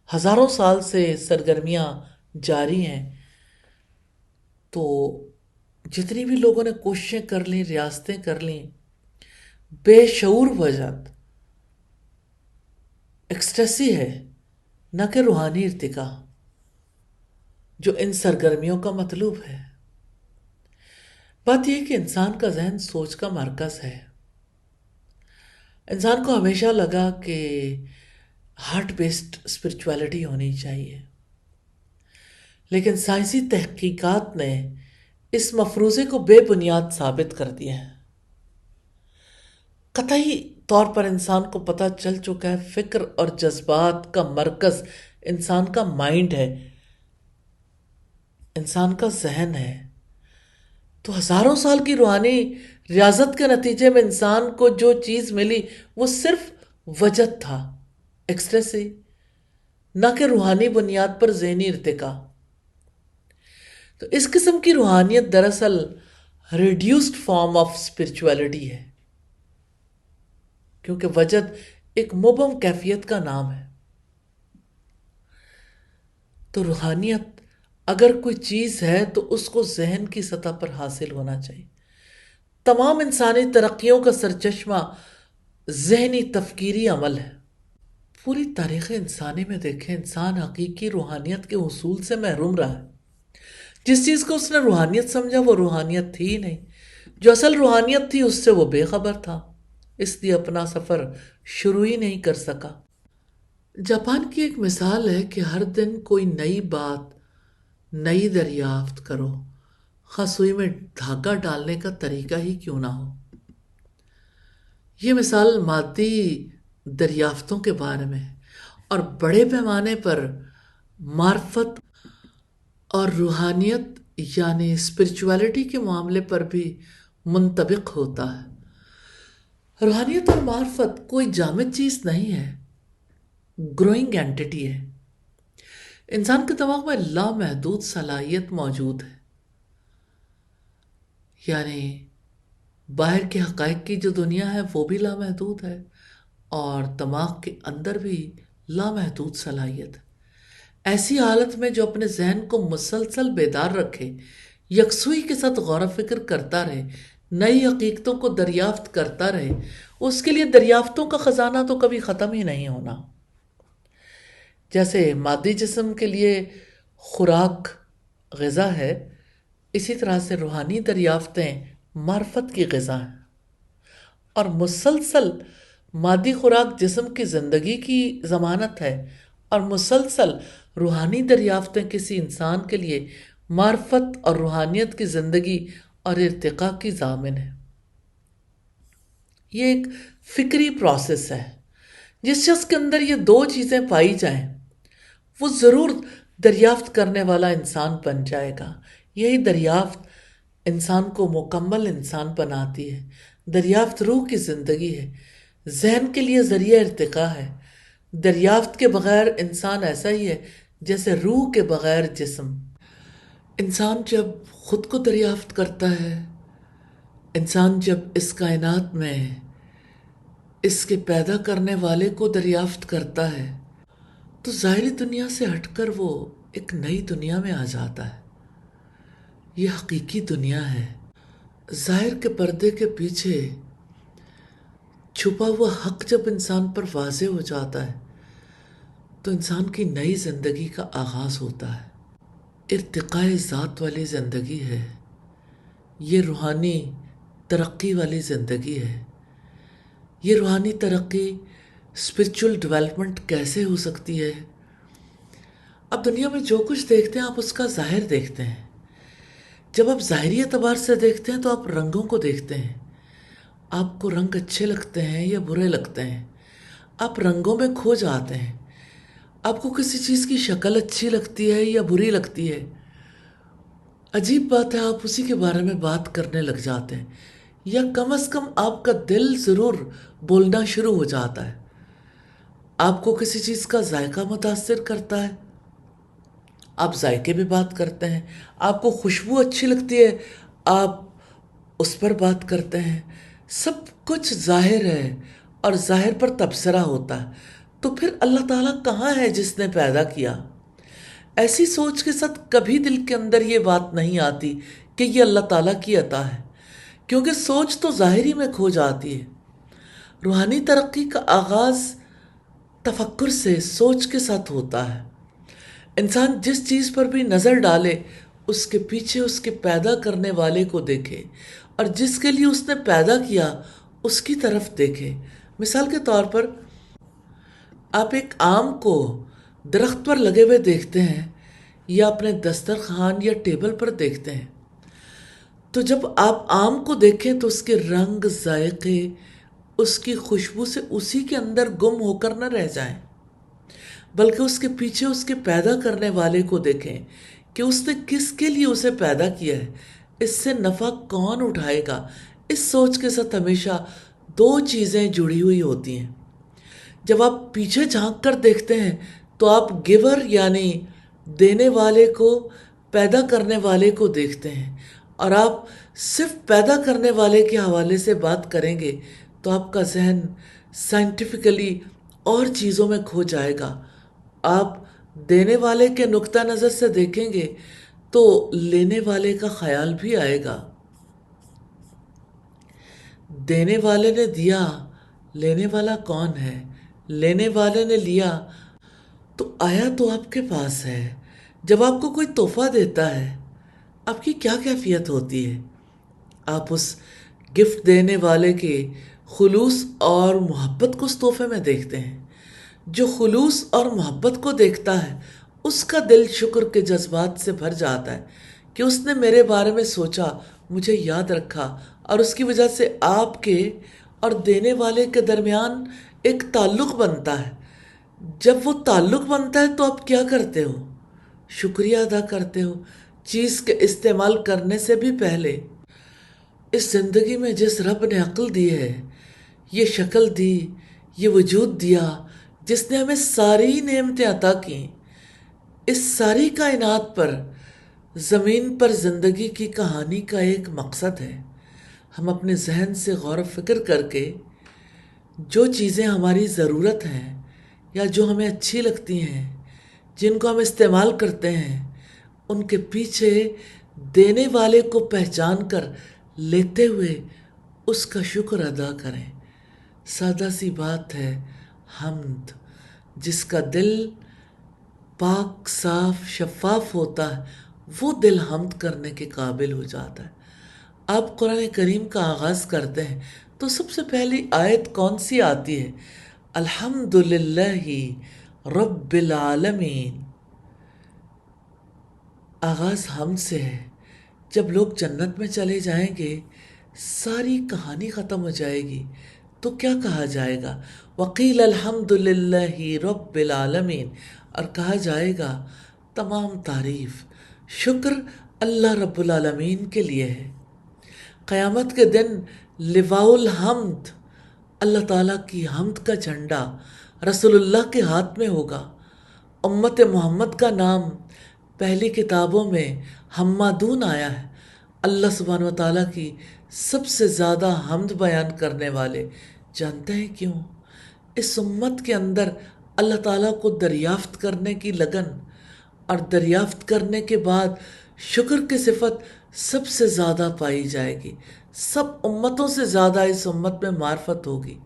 ہزاروں سال سے سرگرمیاں جاری ہیں۔ تو جتنی بھی لوگوں نے کوششیں کر لیں، ریاستیں کر لیں، بے شعور وجد ایکسٹیسی ہے، نہ کہ روحانی ارتقاء جو ان سرگرمیوں کا مطلوب ہے۔ بات یہ کہ انسان کا ذہن سوچ کا مرکز ہے۔ انسان کو ہمیشہ لگا کہ ہارٹ بیسڈ اسپرچویلٹی ہونی چاہیے، لیکن سائنسی تحقیقات نے اس مفروضے کو بے بنیاد ثابت کر دیا ہے۔ قطعی طور پر انسان کو پتہ چل چکا ہے فکر اور جذبات کا مرکز انسان کا مائنڈ ہے، انسان کا ذہن ہے۔ تو ہزاروں سال کی روحانی ریاضت کے نتیجے میں انسان کو جو چیز ملی وہ صرف وجد تھا، ایکسٹریسی، نہ کہ روحانی بنیاد پر ذہنی ارتقاء۔ تو اس قسم کی روحانیت دراصل ریڈیوسڈ فارم آف اسپرچویلٹی ہے، کیونکہ وجد ایک مبہم کیفیت کا نام ہے۔ تو روحانیت اگر کوئی چیز ہے تو اس کو ذہن کی سطح پر حاصل ہونا چاہیے۔ تمام انسانی ترقیوں کا سرچشمہ ذہنی تفکیری عمل ہے۔ پوری تاریخ انسانی میں دیکھیں، انسان حقیقی روحانیت کے حصول سے محروم رہا ہے۔ جس چیز کو اس نے روحانیت سمجھا وہ روحانیت تھی ہی نہیں، جو اصل روحانیت تھی اس سے وہ بے خبر تھا، اس لیے اپنا سفر شروع ہی نہیں کر سکا۔ جاپان کی ایک مثال ہے کہ ہر دن کوئی نئی بات، نئی دریافت کرو، خواہ سوئی میں دھاگا ڈالنے کا طریقہ ہی کیوں نہ ہو۔ یہ مثال مادی دریافتوں کے بارے میں ہے، اور بڑے پیمانے پر معرفت اور روحانیت یعنی اسپرچویلٹی کے معاملے پر بھی منطبق ہوتا ہے۔ روحانیت اور معرفت کوئی جامد چیز نہیں ہے، گروئنگ اینٹیٹی ہے۔ انسان کے دماغ میں لامحدود صلاحیت موجود ہے، یعنی باہر کے حقائق کی جو دنیا ہے وہ بھی لامحدود ہے، اور دماغ کے اندر بھی لامحدود صلاحیت ہے۔ ایسی حالت میں جو اپنے ذہن کو مسلسل بیدار رکھے، یکسوئی کے ساتھ غور و فکر کرتا رہے، نئی حقیقتوں کو دریافت کرتا رہے، اس کے لیے دریافتوں کا خزانہ تو کبھی ختم ہی نہیں ہونا۔ جیسے مادی جسم کے لیے خوراک غذا ہے، اسی طرح سے روحانی دریافتیں معرفت کی غذا ہیں، اور مسلسل مادی خوراک جسم کی زندگی کی ضمانت ہے، اور مسلسل روحانی دریافتیں کسی انسان کے لیے معرفت اور روحانیت کی زندگی اور ارتقاء کی ضامن ہے۔ یہ ایک فکری پروسیس ہے۔ جس شخص کے اندر یہ دو چیزیں پائی جائیں وہ ضرور دریافت کرنے والا انسان بن جائے گا۔ یہی دریافت انسان کو مکمل انسان بناتی ہے۔ دریافت روح کی زندگی ہے، ذہن کے لیے ذریعہ ارتقاء ہے۔ دریافت کے بغیر انسان ایسا ہی ہے جیسے روح کے بغیر جسم۔ انسان جب خود کو دریافت کرتا ہے، انسان جب اس کائنات میں اس کے پیدا کرنے والے کو دریافت کرتا ہے، تو ظاہری دنیا سے ہٹ کر وہ ایک نئی دنیا میں آ جاتا ہے۔ یہ حقیقی دنیا ہے۔ ظاہر کے پردے کے پیچھے چھپا ہوا حق جب انسان پر واضح ہو جاتا ہے تو انسان کی نئی زندگی کا آغاز ہوتا ہے۔ ارتقاء ذات والی زندگی ہے، یہ روحانی ترقی والی زندگی ہے۔ یہ روحانی ترقی، اسپرچول ڈیولپمنٹ کیسے ہو سکتی ہے؟ اب دنیا میں جو کچھ دیکھتے ہیں آپ اس کا ظاہر دیکھتے ہیں۔ جب آپ ظاہری اعتبار سے دیکھتے ہیں تو آپ رنگوں کو دیکھتے ہیں۔ آپ کو رنگ اچھے لگتے ہیں یا برے لگتے ہیں، آپ رنگوں میں کھو جاتے ہیں۔ آپ کو کسی چیز کی شکل اچھی لگتی ہے یا بری لگتی ہے، عجیب بات ہے آپ اسی کے بارے میں بات کرنے لگ جاتے ہیں، یا کم از کم آپ کا دل ضرور بولنا شروع ہو جاتا ہے۔ آپ کو کسی چیز کا ذائقہ متاثر کرتا ہے، آپ ذائقے بھی بات کرتے ہیں۔ آپ کو خوشبو اچھی لگتی ہے، آپ اس پر بات کرتے ہیں۔ سب کچھ ظاہر ہے اور ظاہر پر تبصرہ ہوتا ہے۔ تو پھر اللہ تعالیٰ کہاں ہے جس نے پیدا کیا؟ ایسی سوچ کے ساتھ کبھی دل کے اندر یہ بات نہیں آتی کہ یہ اللہ تعالیٰ کی عطا ہے، کیونکہ سوچ تو ظاہری میں کھو جاتی ہے۔ روحانی ترقی کا آغاز تفکر سے، سوچ کے ساتھ ہوتا ہے۔ انسان جس چیز پر بھی نظر ڈالے اس کے پیچھے اس کے پیدا کرنے والے کو دیکھے، اور جس کے لیے اس نے پیدا کیا اس کی طرف دیکھے۔ مثال کے طور پر آپ ایک آم کو درخت پر لگے ہوئے دیکھتے ہیں یا اپنے دسترخوان یا ٹیبل پر دیکھتے ہیں، تو جب آپ آم کو دیکھیں تو اس کے رنگ، ذائقے، اس کی خوشبو سے اسی کے اندر گم ہو کر نہ رہ جائیں، بلکہ اس کے پیچھے اس کے پیدا کرنے والے کو دیکھیں کہ اس نے کس کے لیے اسے پیدا کیا ہے، اس سے نفع کون اٹھائے گا۔ اس سوچ کے ساتھ ہمیشہ دو چیزیں جڑی ہوئی ہوتی ہیں۔ جب آپ پیچھے جھانک کر دیکھتے ہیں تو آپ گیور یعنی دینے والے کو، پیدا کرنے والے کو دیکھتے ہیں، اور آپ صرف پیدا کرنے والے کے حوالے سے بات کریں گے تو آپ کا ذہن سائنٹیفکلی اور چیزوں میں کھو جائے گا۔ آپ دینے والے کے نقطہ نظر سے دیکھیں گے تو لینے والے کا خیال بھی آئے گا۔ دینے والے نے دیا، لینے والا کون ہے؟ لینے والے نے لیا تو آیا تو آپ کے پاس ہے۔ جب آپ کو کوئی تحفہ دیتا ہے آپ کی کیا کیفیت ہوتی ہے؟ آپ اس گفٹ دینے والے کے خلوص اور محبت کو اس تحفے میں دیکھتے ہیں۔ جو خلوص اور محبت کو دیکھتا ہے اس کا دل شکر کے جذبات سے بھر جاتا ہے کہ اس نے میرے بارے میں سوچا، مجھے یاد رکھا، اور اس کی وجہ سے آپ کے اور دینے والے کے درمیان ایک تعلق بنتا ہے۔ جب وہ تعلق بنتا ہے تو آپ کیا کرتے ہو؟ شکریہ ادا کرتے ہو چیز کے استعمال کرنے سے بھی پہلے۔ اس زندگی میں جس رب نے عقل دی ہے، یہ شکل دی، یہ وجود دیا، جس نے ہمیں ساری نعمتیں عطا کی، اس ساری کائنات پر، زمین پر زندگی کی کہانی کا ایک مقصد ہے۔ ہم اپنے ذہن سے غور و فکر کر کے جو چیزیں ہماری ضرورت ہیں یا جو ہمیں اچھی لگتی ہیں، جن کو ہم استعمال کرتے ہیں، ان کے پیچھے دینے والے کو پہچان کر لیتے ہوئے اس کا شکر ادا کریں۔ سادہ سی بات ہے حمد۔ جس کا دل پاک، صاف، شفاف ہوتا ہے، وہ دل حمد کرنے کے قابل ہو جاتا ہے۔ آپ قرآن کریم کا آغاز کرتے ہیں تو سب سے پہلی آیت کون سی آتی ہے؟ الحمد للہ رب العالمین۔ آغاز حمد سے ہے۔ جب لوگ جنت میں چلے جائیں گے، ساری کہانی ختم ہو جائے گی تو کیا کہا جائے گا؟ وقیل الحمد للہ رب العالمین، اور کہا جائے گا تمام تعریف، شکر اللہ رب العالمین کے لیے ہے۔ قیامت کے دن لواء الحمد، اللہ تعالیٰ کی حمد کا جھنڈا رسول اللہ کے ہاتھ میں ہوگا۔ امت محمد کا نام پہلی کتابوں میں حمادون آیا ہے۔ اللہ سبحانہ و تعالیٰ کی سب سے زیادہ حمد بیان کرنے والے۔ جانتے ہیں کیوں؟ اس امت کے اندر اللہ تعالیٰ کو دریافت کرنے کی لگن، اور دریافت کرنے کے بعد شکر کی صفت سب سے زیادہ پائی جائے گی۔ سب امتوں سے زیادہ اس امت میں معرفت ہوگی،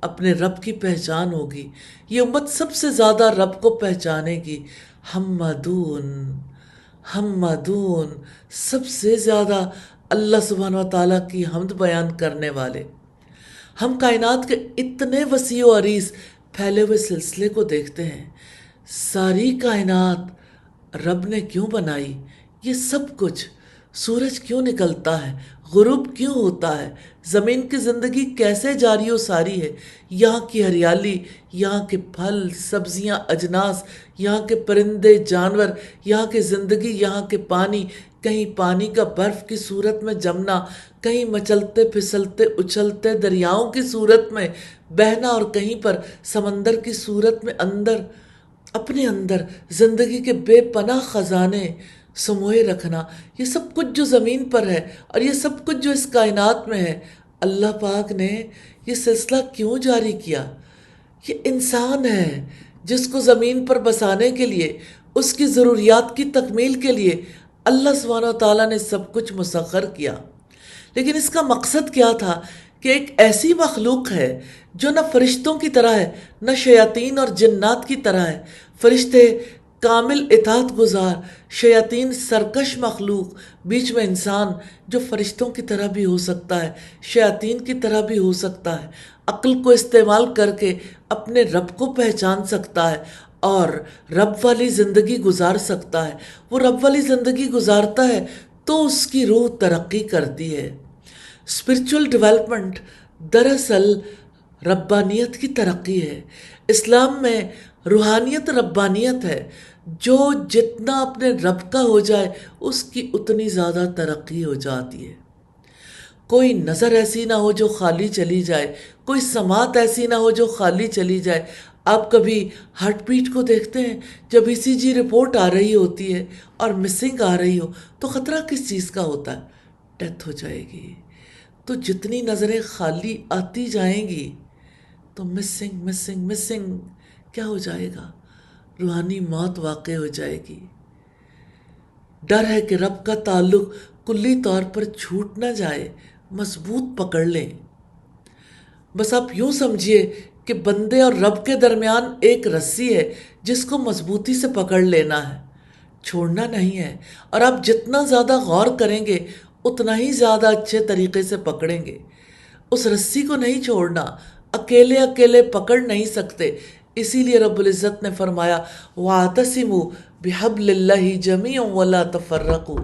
اپنے رب کی پہچان ہوگی۔ یہ امت سب سے زیادہ رب کو پہچانے گی۔ حمادون، حمادون، سب سے زیادہ اللہ سبحانہ و تعالیٰ کی حمد بیان کرنے والے۔ ہم کائنات کے اتنے وسیع و عریض پھیلے ہوئے سلسلے کو دیکھتے ہیں۔ ساری کائنات رب نے کیوں بنائی؟ یہ سب کچھ، سورج کیوں نکلتا ہے، غروب کیوں ہوتا ہے، زمین کی زندگی کیسے جاری و ساری ہے، یہاں کی ہریالی، یہاں کے پھل، سبزیاں، اجناس، یہاں کے پرندے، جانور، یہاں کی زندگی، یہاں کے پانی، کہیں پانی کا برف کی صورت میں جمنا، کہیں مچلتے پھسلتے اچھلتے دریاؤں کی صورت میں بہنا، اور کہیں پر سمندر کی صورت میں اندر، اپنے اندر زندگی کے بے پناہ خزانے سموئے رکھنا۔ یہ سب کچھ جو زمین پر ہے اور یہ سب کچھ جو اس کائنات میں ہے، اللہ پاک نے یہ سلسلہ کیوں جاری کیا؟ یہ انسان ہے جس کو زمین پر بسانے کے لیے، اس کی ضروریات کی تکمیل کے لیے اللہ سبحانہ و تعالیٰ نے سب کچھ مسخر کیا۔ لیکن اس کا مقصد کیا تھا؟ کہ ایک ایسی مخلوق ہے جو نہ فرشتوں کی طرح ہے، نہ شیاطین اور جنات کی طرح ہے۔ فرشتے کامل اطاعت گزار، شیاطین سرکش مخلوق، بیچ میں انسان جو فرشتوں کی طرح بھی ہو سکتا ہے، شیاطین کی طرح بھی ہو سکتا ہے، عقل کو استعمال کر کے اپنے رب کو پہچان سکتا ہے اور رب والی زندگی گزار سکتا ہے۔ وہ رب والی زندگی گزارتا ہے تو اس کی روح ترقی کرتی ہے۔ اسپرچول ڈیولپمنٹ دراصل ربانیت کی ترقی ہے۔ اسلام میں روحانیت ربانیت ہے۔ جو جتنا اپنے رب کا ہو جائے اس کی اتنی زیادہ ترقی ہو جاتی ہے۔ کوئی نظر ایسی نہ ہو جو خالی چلی جائے، کوئی سماعت ایسی نہ ہو جو خالی چلی جائے۔ آپ کبھی ہارٹ بیٹ کو دیکھتے ہیں؟ جب ECG رپورٹ آ رہی ہوتی ہے اور مسنگ آ رہی ہو تو خطرہ کس چیز کا ہوتا ہے؟ ڈیتھ ہو جائے گی۔ تو جتنی نظریں خالی آتی جائیں گی تو مسنگ مسنگ مسنگ کیا ہو جائے گا؟ روحانی موت واقع ہو جائے گی۔ ڈر ہے کہ رب کا تعلق کلی طور پر چھوٹ نہ جائے، مضبوط پکڑ لیں۔ بس آپ یوں سمجھیے کہ بندے اور رب کے درمیان ایک رسی ہے جس کو مضبوطی سے پکڑ لینا ہے، چھوڑنا نہیں ہے۔ اور آپ جتنا زیادہ غور کریں گے اتنا ہی زیادہ اچھے طریقے سے پکڑیں گے۔ اس رسی کو نہیں چھوڑنا، اکیلے اکیلے پکڑ نہیں سکتے۔ اسی لیے رب العزت نے فرمایا وَاعْتَصِمُوا بِحَبْلِ اللَّهِ جَمِيعًا وَلَا تَفَرَّقُوا۔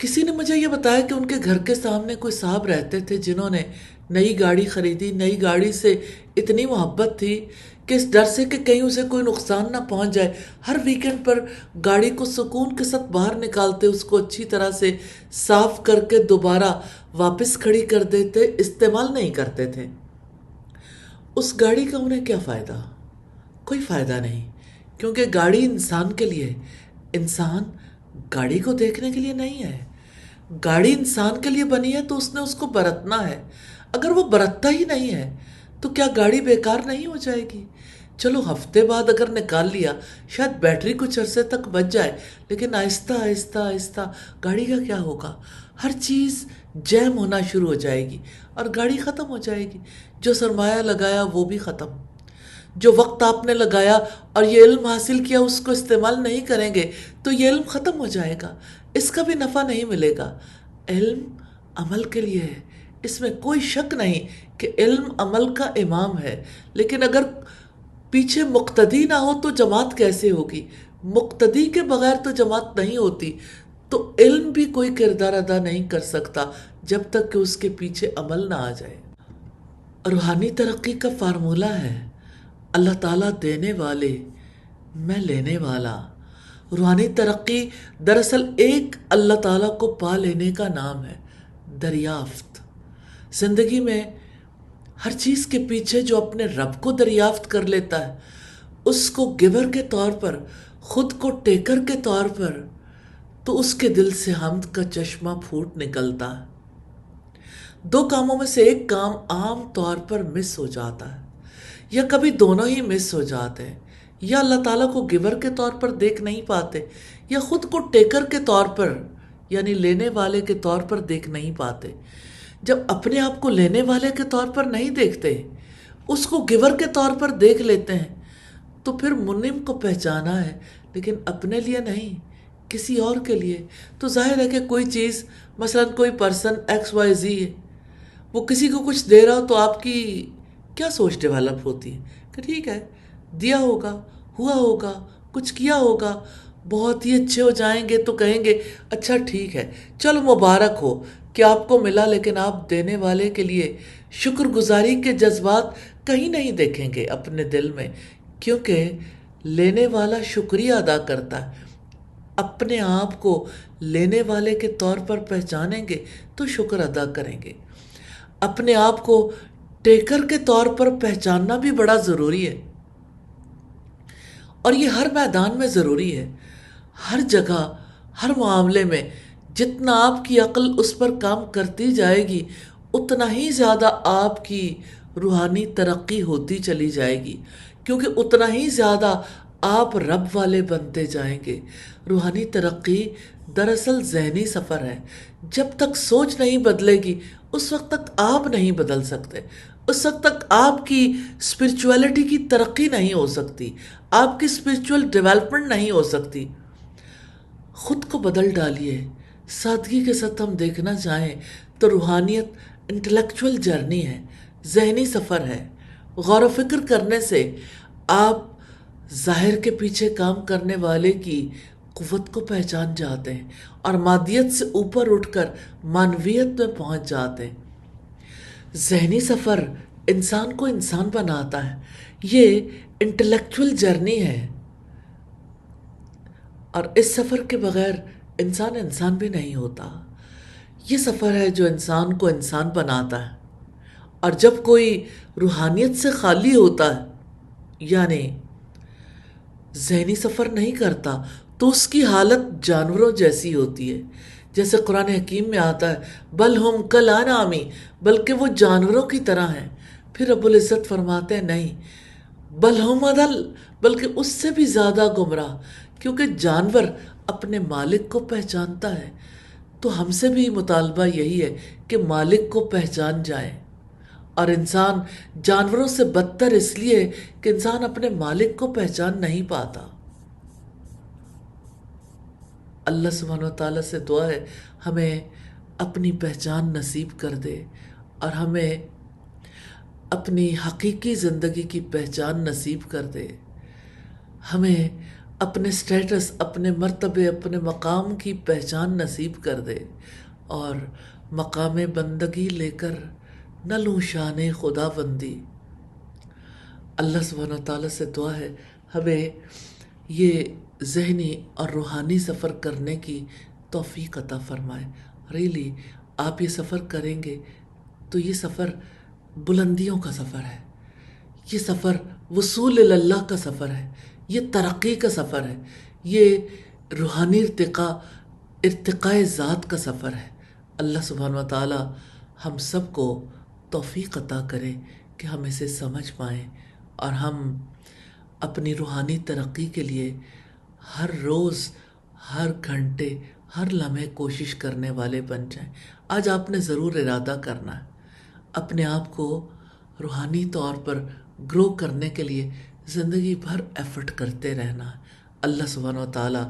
کسی نے مجھے یہ بتایا کہ ان کے گھر کے سامنے کوئی صاحب رہتے تھے جنہوں نے نئی گاڑی خریدی، نئی گاڑی سے اتنی محبت تھی کہ اس ڈر سے کہ کہیں اسے کوئی نقصان نہ پہنچ جائے، ہر ویکنڈ پر گاڑی کو سکون کے ساتھ باہر نکالتے، اس کو اچھی طرح سے صاف کر کے دوبارہ واپس کھڑی کر دیتے، استعمال نہیں کرتے تھے۔ اس گاڑی کا انہیں کیا فائدہ؟ کوئی فائدہ نہیں، کیونکہ گاڑی انسان کے لیے، انسان گاڑی کو دیکھنے کے لیے نہیں ہے۔ گاڑی انسان کے لیے بنی ہے تو اس نے اس کو برتنا ہے۔ اگر وہ برتتا ہی نہیں ہے تو کیا گاڑی بیکار نہیں ہو جائے گی؟ چلو ہفتے بعد اگر نکال لیا شاید بیٹری کچھ عرصے تک بچ جائے، لیکن آہستہ آہستہ آہستہ گاڑی کا کیا ہوگا؟ ہر چیز جیم ہونا شروع ہو جائے گی اور گاڑی ختم ہو جائے گی۔ جو سرمایہ لگایا وہ بھی ختم، جو وقت آپ نے لگایا اور یہ علم حاصل کیا اس کو استعمال نہیں کریں گے تو یہ علم ختم ہو جائے گا، اس کا بھی نفع نہیں ملے گا۔ علم عمل کے لیے ہے، اس میں کوئی شک نہیں کہ علم عمل کا امام ہے، لیکن اگر پیچھے مقتدی نہ ہو تو جماعت کیسے ہوگی؟ مقتدی کے بغیر تو جماعت نہیں ہوتی، تو علم بھی کوئی کردار ادا نہیں کر سکتا جب تک کہ اس کے پیچھے عمل نہ آ جائے۔ روحانی ترقی کا فارمولہ ہے اللہ تعالیٰ دینے والے، میں لینے والا۔ روحانی ترقی دراصل ایک اللہ تعالیٰ کو پا لینے کا نام ہے، دریافت۔ زندگی میں ہر چیز کے پیچھے جو اپنے رب کو دریافت کر لیتا ہے، اس کو گیور کے طور پر، خود کو ٹیکر کے طور پر، تو اس کے دل سے حمد کا چشمہ پھوٹ نکلتا ہے۔ دو کاموں میں سے ایک کام عام طور پر مس ہو جاتا ہے، یا کبھی دونوں ہی مس ہو جاتے ہیں، یا اللہ تعالیٰ کو گیور کے طور پر دیکھ نہیں پاتے، یا خود کو ٹیکر کے طور پر یعنی لینے والے کے طور پر دیکھ نہیں پاتے۔ جب اپنے آپ کو لینے والے کے طور پر نہیں دیکھتے، اس کو گیور کے طور پر دیکھ لیتے ہیں، تو پھر منعم کو پہچانا ہے لیکن اپنے لیے نہیں، کسی اور کے لیے۔ تو ظاہر ہے کہ کوئی چیز، مثلا کوئی پرسن ایکس وائی زی ہے، وہ کسی کو کچھ دے رہا ہو تو آپ کی کیا سوچ ڈیولپ ہوتی ہے کہ ٹھیک ہے دیا ہوگا، ہوا ہوگا، کچھ کیا ہوگا، بہت ہی اچھے ہو جائیں گے تو کہیں گے اچھا ٹھیک ہے چلو مبارک ہو کہ آپ کو ملا، لیکن آپ دینے والے کے لیے شکر گزاری کے جذبات کہیں نہیں دیکھیں گے اپنے دل میں، کیونکہ لینے والا شکریہ ادا کرتا ہے۔ اپنے آپ کو لینے والے کے طور پر پہچانیں گے تو شکر ادا کریں گے۔ اپنے آپ کو ٹیکر کے طور پر پہچاننا بھی بڑا ضروری ہے، اور یہ ہر میدان میں ضروری ہے، ہر جگہ، ہر معاملے میں۔ جتنا آپ کی عقل اس پر کام کرتی جائے گی اتنا ہی زیادہ آپ کی روحانی ترقی ہوتی چلی جائے گی، کیونکہ اتنا ہی زیادہ آپ رب والے بنتے جائیں گے۔ روحانی ترقی دراصل ذہنی سفر ہے۔ جب تک سوچ نہیں بدلے گی اس وقت تک آپ نہیں بدل سکتے، اس وقت تک آپ کی اسپرچویلٹی کی ترقی نہیں ہو سکتی، آپ کی اسپرچول ڈیولپمنٹ نہیں ہو سکتی۔ خود کو بدل ڈالیے۔ سادگی کے ساتھ ہم دیکھنا چاہیں تو روحانیت انٹلیکچول جرنی ہے، ذہنی سفر ہے۔ غور و فکر کرنے سے آپ ظاہر کے پیچھے کام کرنے والے کی قوت کو پہچان جاتے ہیں اور مادیت سے اوپر اٹھ کر معنویت میں پہنچ جاتے ہیں۔ ذہنی سفر انسان کو انسان بناتا ہے، یہ انٹلیکچول جرنی ہے، اور اس سفر کے بغیر انسان انسان بھی نہیں ہوتا۔ یہ سفر ہے جو انسان کو انسان بناتا ہے، اور جب کوئی روحانیت سے خالی ہوتا ہے یعنی ذہنی سفر نہیں کرتا تو اس کی حالت جانوروں جیسی ہوتی ہے۔ جیسے قرآن حکیم میں آتا ہے بل ہم کالانعام، بلکہ وہ جانوروں کی طرح ہیں۔ پھر رب العزت فرماتے ہیں نہیں بل ہم اضل، بلکہ اس سے بھی زیادہ گمراہ، کیونکہ جانور اپنے مالک کو پہچانتا ہے، تو ہم سے بھی مطالبہ یہی ہے کہ مالک کو پہچان جائیں، اور انسان جانوروں سے بدتر اس لیے کہ انسان اپنے مالک کو پہچان نہیں پاتا۔ اللہ سبحانہ و تعالیٰ سے دعا ہے ہمیں اپنی پہچان نصیب کر دے، اور ہمیں اپنی حقیقی زندگی کی پہچان نصیب کر دے۔ ہمیں اپنے سٹیٹس، اپنے مرتبے، اپنے مقام کی پہچان نصیب کر دے، اور مقام بندگی لے کر نہ لوں شان خدا بندی۔ اللہ سبحانہ و تعالیٰ سے دعا ہے ہمیں یہ ذہنی اور روحانی سفر کرنے کی توفیق عطا فرمائے۔ ریلی آپ یہ سفر کریں گے تو یہ سفر بلندیوں کا سفر ہے، یہ سفر وصول اللہ کا سفر ہے، یہ ترقی کا سفر ہے، یہ روحانی ارتقاء ذات کا سفر ہے۔ اللہ سبحانہ و تعالی ہم سب کو توفیق عطا کرے کہ ہم اسے سمجھ پائیں اور ہم اپنی روحانی ترقی کے لیے ہر روز، ہر گھنٹے، ہر لمحے کوشش کرنے والے بن جائیں۔ آج آپ نے ضرور ارادہ کرنا ہے اپنے آپ کو روحانی طور پر گرو کرنے کے لیے زندگی بھر ایفرٹ کرتے رہنا ہے۔ اللہ سبحانہ و تعالی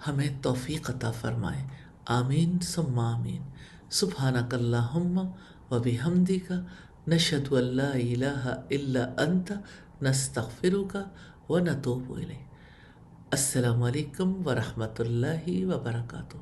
ہمیں توفیق عطا فرمائے، آمین ثم آمین۔ سبحانک اللہم و بحمدک، نشہد ان لا الہ الا انت، نستغفرک و نتوب الیک۔ السلام علیکم ورحمۃ اللہ وبرکاتہ۔